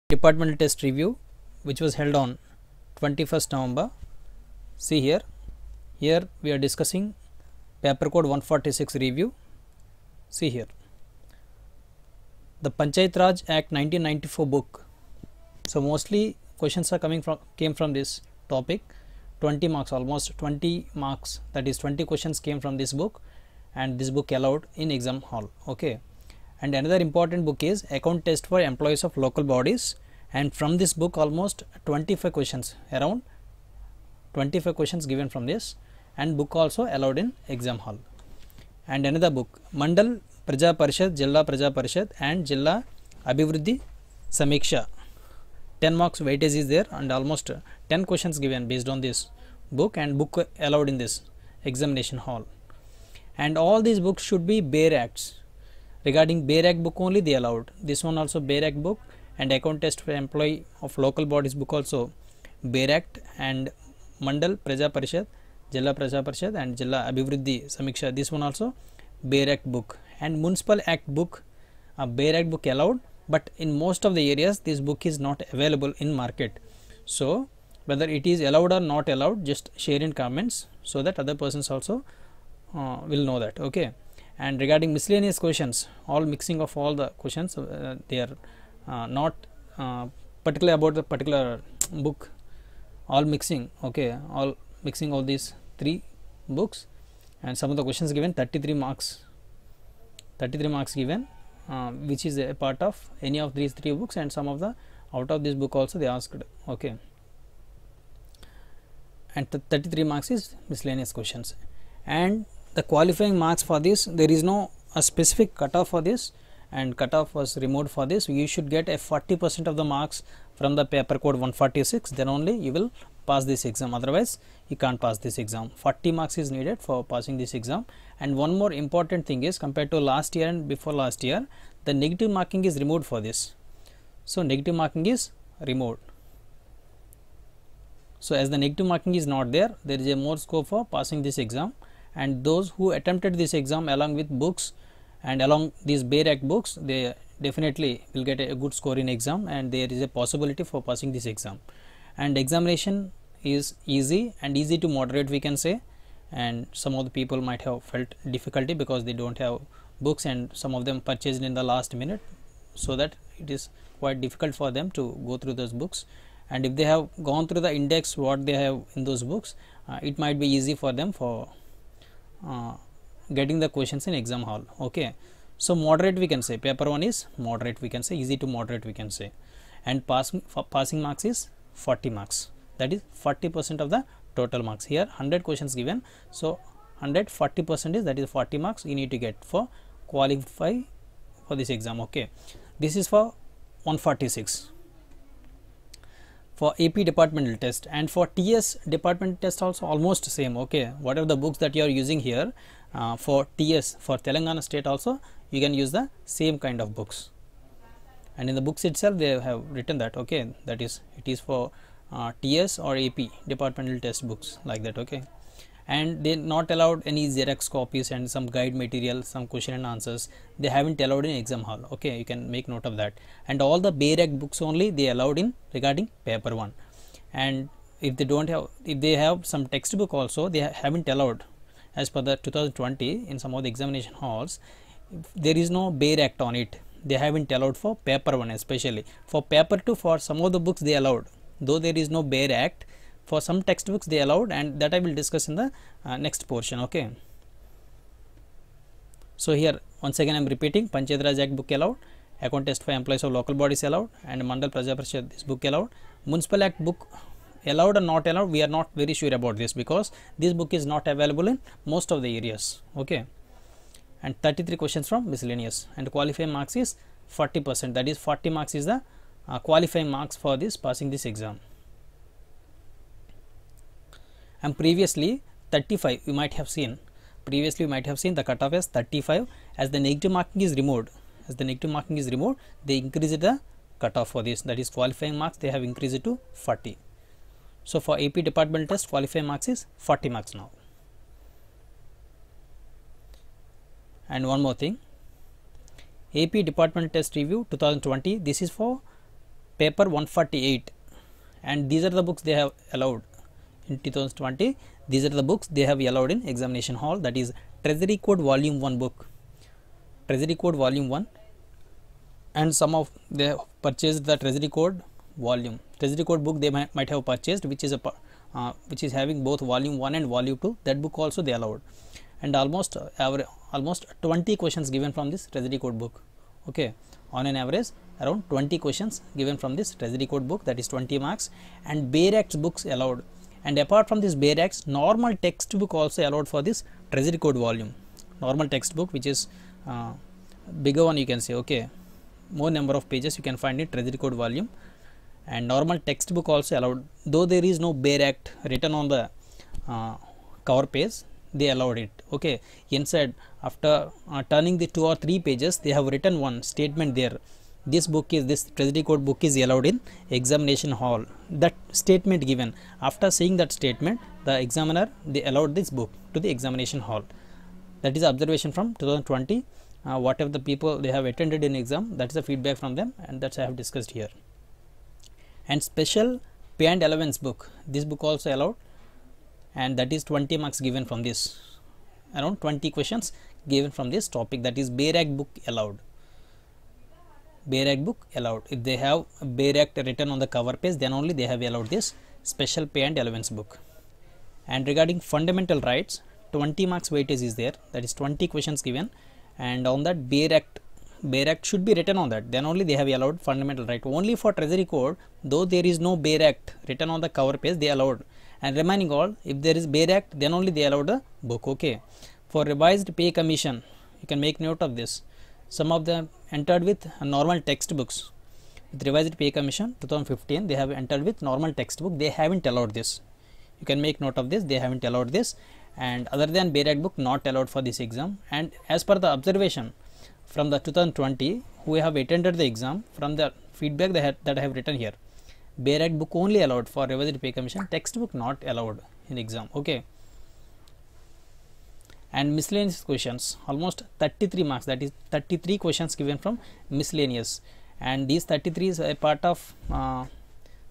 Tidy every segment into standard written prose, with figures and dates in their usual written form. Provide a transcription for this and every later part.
Departmental test review which was held on 21st November. See here we are discussing paper code 146 review. See here the Panchayat Raj Act 1994 book. So mostly questions are came from this topic. 20 marks, almost 20 marks, that is 20 questions came from this book, and this book allowed in exam hall. Okay, and another important book is account test for employees of local bodies, and from this book almost 25 questions, around 25 questions given from this, and book also allowed in exam hall. And another book, Mandal Praja Parishad, Jilla Praja Parishad and Jilla Abhivruddhi Samiksha. 10 marks weightage is there, and almost 10 questions given based on this book, and book allowed in this examination hall. And all these books should be Bayer Acts. Regarding Bayer Act book only they allowed. This one also Bayer Act book, and account test for employee of local bodies book also Bayer Act, and Mandal Praja Parishad, Jilla Praja Parishad and Jilla Abhivruddhi Samiksha, this one also Bayer Act book. And Municipal Act book, Bayer Act book allowed, but in most of the areas this book is not available in market. So whether it is allowed or not allowed, just share in comments so that other persons also will know that. Okay, and regarding miscellaneous questions, all mixing of all the questions, they are not particularly about the particular book, all mixing. Okay, all mixing all these three books, and some of the questions given 33 marks given, which is a part of any of these three books, and some of the out of this book also they asked. Okay, and 33 marks is miscellaneous questions. And the qualifying marks for this, there is no a specific cutoff for this, and cutoff was removed for this. You should get a 40% of the marks from the paper code 146, then only you will pass this exam, otherwise you can't pass this exam. 40 marks is needed for passing this exam. And one more important thing is, compared to last year and before last year, the negative marking is removed for this. So negative marking is removed. So as the negative marking is not there, there is a more scope for passing this exam, and those who attempted this exam along with books and along these Bayer Act books, they definitely will get a good score in exam, and there is a possibility for passing this exam. And examination is easy and easy to moderate, we can say, and some of the people might have felt difficulty because they don't have books, and some of them purchased in the last minute, so that it is quite difficult for them to go through those books. And if they have gone through the index what they have in those books, it might be easy for them for getting the questions in exam hall. Okay, so moderate we can say, paper 1 is moderate, we can say, easy to moderate we can say. And passing marks is 40 marks, that is 40% of the total marks. Here 100 questions given, so 100 40% is, that is 40 marks you need to get for qualify for this exam. Okay, this is for 146 for AP departmental test. And for TS departmental test also almost same. Okay, whatever the books that you are using here, for TS, for Telangana state also you can use the same kind of books, and in the books itself they have written that. Okay, that is, it is for TS or AP departmental test books, like that. Okay, and they not allowed any Xerox copies and some guide material, some question and answers, they haven't allowed in exam hall. Okay, you can make note of that. And all the Bayer Act books only they allowed in regarding paper 1. And if they don't have, if they have some textbook also, they haven't allowed as per the 2020 in some of the examination halls. There is no Bayer Act on it, they haven't allowed for paper 1. Especially for paper 2, for some of the books they allowed, though there is no Bayer Act, for some textbooks they allowed, and that I will discuss in the next portion. Okay, so here once again I am repeating, Panchayat Raj Act book allowed, account test for employees of local bodies allowed, and Mandal Praja Parishad this book allowed. Municipal Act book allowed or not allowed, we are not very sure about this, because this book is not available in most of the areas. Okay, and 33 questions from miscellaneous, and qualifying marks is 40%, that is 40 marks is the qualifying marks for this passing this exam. And previously 35 you might have seen, previously you might have seen the cutoff as 35. As the negative marking is removed, they increased the cutoff for this, that is qualifying marks, they have increased it to 40. So for AP departmental test, qualifying marks is 40 marks now. And one more thing, AP departmental test review 2020, this is for paper 148, and these are the books they have allowed in 2020. These are the books they have allowed in examination hall, that is Treasury Code volume 1 book, Treasury Code volume 1, and some of they have purchased the Treasury Code volume, Treasury Code book they might have purchased, which is having both volume 1 and volume 2. That book also they allowed, and almost 20 questions given from this Treasury Code book. Okay, on an average around 20 questions given from this Treasury Code book, that is 20 marks. And Bare Acts books allowed, and apart from this Bare Acts, normal textbook also allowed for this Treasury Code volume, normal textbook, which is bigger one, you can say. Okay, more number of pages you can find in Treasury Code volume, and normal textbook also allowed, though there is no Bare Act written on the cover page, they allowed it. Okay, inside after turning the 2 or 3 pages, they have written one statement there, this Treasury Code book is allowed in examination hall. That statement given, after seeing that statement, the examiner they allowed this book to the examination hall. That is observation from 2020. Whatever the people they have attended in exam, that is the feedback from them, and that's I have discussed here. And special pay and allowance book, this book also allowed, and that is 20 marks given from this, around 20 questions given from this topic, that is Bare Act book allowed. Bare Act book allowed. If they have Bare Act written on the cover page, then only they have allowed this special pay and allowance book. And regarding fundamental rights, 20 marks weightage is there, that is 20 questions given, and on that Bare Act should be written on that, then only they have allowed fundamental right. Only for Treasury Code, though there is no Bare Act written on the cover page, they allowed, and remaining all, if there is Bare Act, then only they allowed the book. Okay, for revised pay commission, you can make note of this. Some of them entered with normal textbooks. With revised pay commission 2015, they have entered with normal textbook, they haven't allowed this. You can make note of this, they haven't allowed this, and other than Bare Act book not allowed for this exam. And as per the observation from the 2020 who have attended the exam, from the feedback that I have written here, Bare Act book only allowed for revised pay commission, textbook not allowed in exam. Okay, and miscellaneous questions, almost 33 marks, that is 33 questions given from miscellaneous, and these 33 is a part of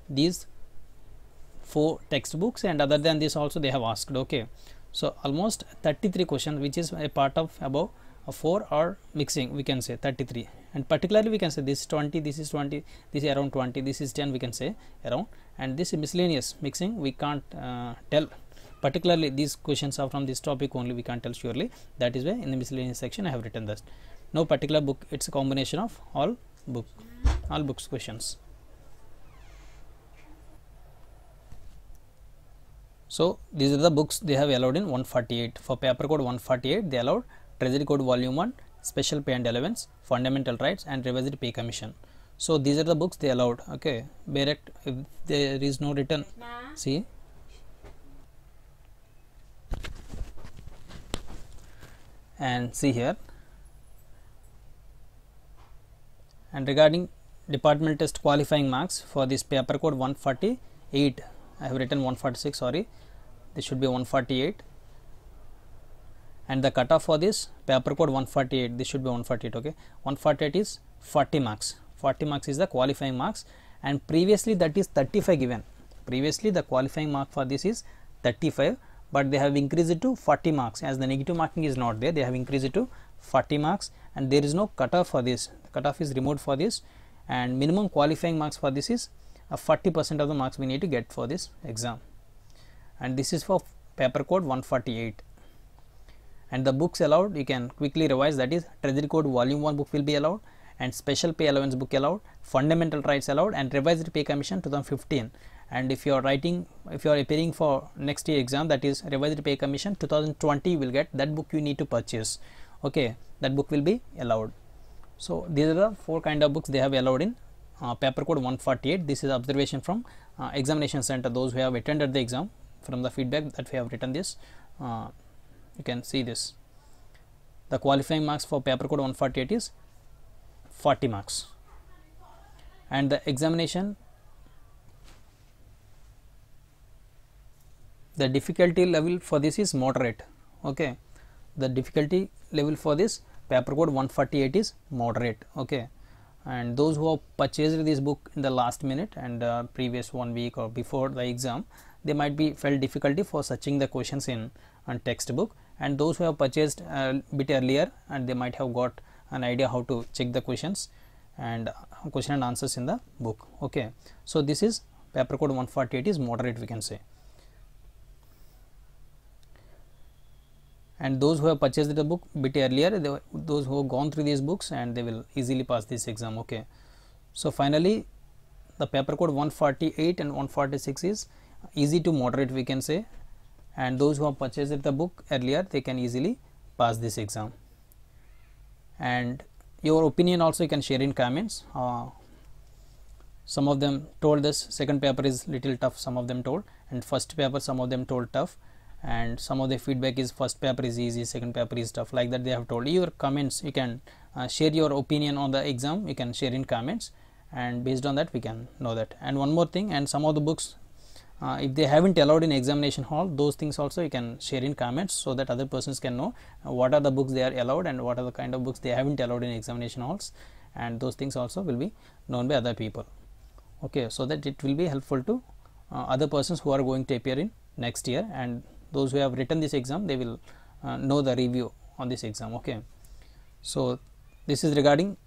these 4 textbooks, and other than this also they have asked. Okay, so almost 33 questions, which is a part of above 4 or mixing, we can say 33, and particularly we can say this is 20, this is 20, this is around 20, this is 10, we can say around, and this miscellaneous mixing we can't tell. Particularly these questions are from this topic only, we can't tell surely. That is why in the miscellaneous section I have written this. No particular book, it's a combination of all books questions. So these are the books they have allowed in 148. For paper code 148, they allowed Treasury Code volume 1, special pay and allowance, fundamental rights, and revised pay commission. So these are the books they allowed. Okay, Bare Act, if there is no written, see. And see here, and regarding departmental test qualifying marks for this paper code 148, I have written 146, sorry, this should be 148, and the cutoff for this paper code 148, this should be 148. Okay, 148 is 40 marks, 40 marks is the qualifying marks, and previously that is 35 given. Previously the qualifying mark for this is 35, but they have increased it to 40 marks, as the negative marking is not there, they have increased it to 40 marks, and there is no cutoff for this, the cutoff is removed for this, and minimum qualifying marks for this is 40% of the marks we need to get for this exam, and this is for paper code 148. And the books allowed, you can quickly revise, that is Treasury Code volume 1 book will be allowed, and special pay allowance book allowed, fundamental rights allowed, and revised pay commission 2015. And if you are appearing for next year exam, that is revised pay commission 2020, you will get that book, you need to purchase. Okay, that book will be allowed. So these are the 4 kind of books they have allowed in paper code 148. This is observation from examination center, those who have attended the exam, from the feedback that we have written this. You can see this, the qualifying marks for paper code 148 is 40 marks, and the examination, the difficulty level for this is moderate. Okay, the difficulty level for this paper code 148 is moderate. Okay, and those who have purchased this book in the last minute and previous 1 week or before the exam, they might be felt difficulty for searching the questions in textbook, and those who have purchased a bit earlier, and they might have got an idea how to check the questions and question and answers in the book. Okay, so this is paper code 148 is moderate, we can say. And those who have purchased the book bit earlier, those who have gone through these books, and they will easily pass this exam. Okay, so finally the paper code 148 and 146 is easy to moderate, we can say, and those who have purchased the book earlier, they can easily pass this exam. And your opinion also you can share in comments. Some of them told this second paper is little tough, some of them told, and first paper some of them told tough, and some of the feedback is first paper is easy, second paper is tough, like that they have told. Your comments, you can share your opinion on the exam, you can share in comments, and based on that we can know that. And one more thing, and some of the books if they haven't allowed in examination hall, those things also you can share in comments, so that other persons can know what are the books they are allowed and what are the kind of books they haven't allowed in examination halls, and those things also will be known by other people. Okay, so that it will be helpful to other persons who are going to appear in next year, and those who have written this exam, they will know the review on this exam. Okay, so this is regarding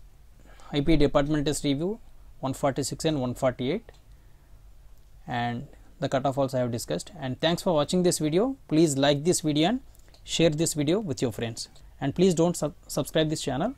IP department test review 146 and 148, and the cutoff also I have discussed. And thanks for watching this video. Please like this video and share this video with your friends, and please don't subscribe this channel